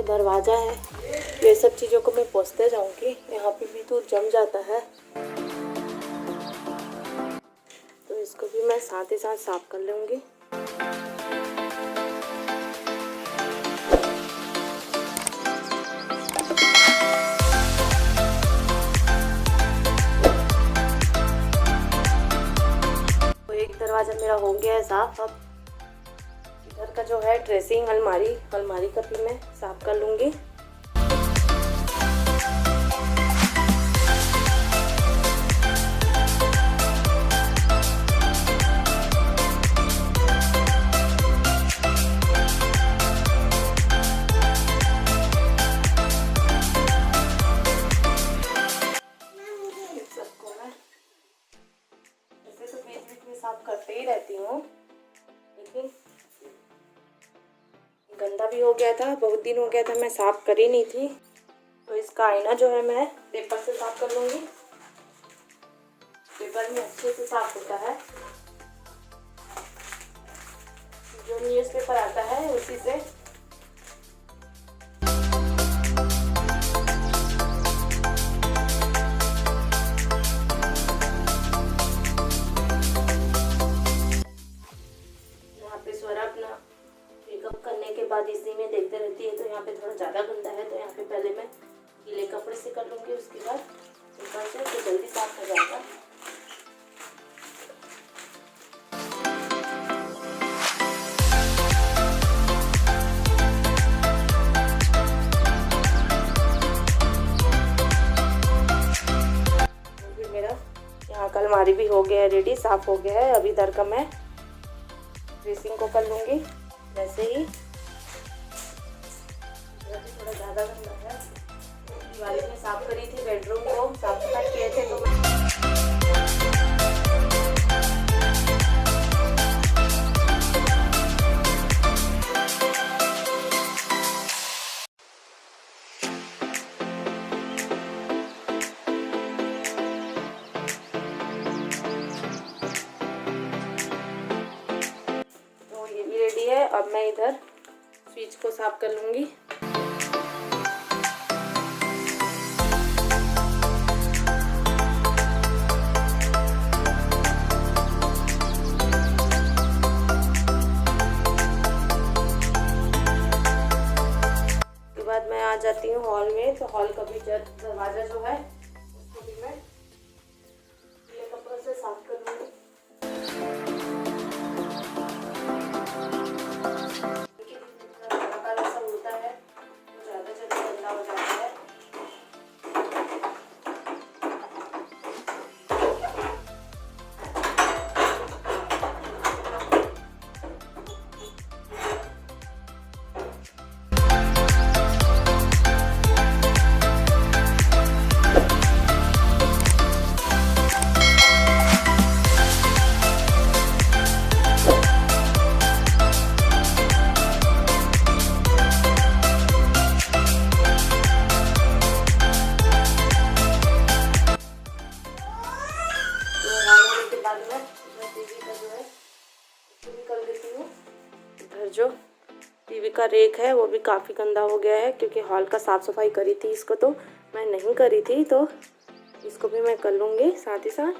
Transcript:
दरवाज़ा है, ये सब चीज़ों को मैं पोंछते जाऊंगी। यहाँ पे भी तो जम जाता है, तो इसको भी मैं साथ ही साथ साफ कर लूँगी। तो एक दरवाज़ा मेरा हो गया है साफ। अब इधर का जो है ड्रेसिंग अलमारी का भी मैं साफ कर लूँगी। साफ करते ही रहती हूँ, लेकिन गंदा भी हो गया था, बहुत दिन हो गया था मैं साफ करी नहीं थी। तो इसका आईना जो है मैं पेपर से साफ कर लूँगी। पेपर में अच्छे से साफ होता है, जो न्यूज़पेपर आता है उसी से। करने के बाद इसी में देखते रहती है, तो यहाँ पे थोड़ा ज़्यादा गंदा है, तो यहाँ पे पहले मैं गीले कपड़े से कर लूँगी, उसके बाद ऊपर से तो जल्दी साफ हो जाएगा। तो मेरा यहाँ का अलमारी भी हो गया है रेडी, साफ हो गया है। अभी इधर का मैं ड्रेसिंग को कर लूँगी वैसे ही। थोड़ा ज़्यादा गंदा है, दिवाली में साफ करी थी, बेडरूम को साफ सफाई किए थे, तो ये भी रेडी है। अब मैं इधर स्विच को साफ कर लूँगी। उसके बाद मैं आ जाती हूँ हॉल में। तो हॉल का भी दरवाज़ा जो है उसको भी मैं गीले कपड़ों से साफ कर लूँगी। जो टीवी का रेक है वो भी काफ़ी गंदा हो गया है, क्योंकि हॉल का साफ़ सफाई करी थी, इसको तो मैं नहीं करी थी, तो इसको भी मैं कर लूँगी साथ ही साथ।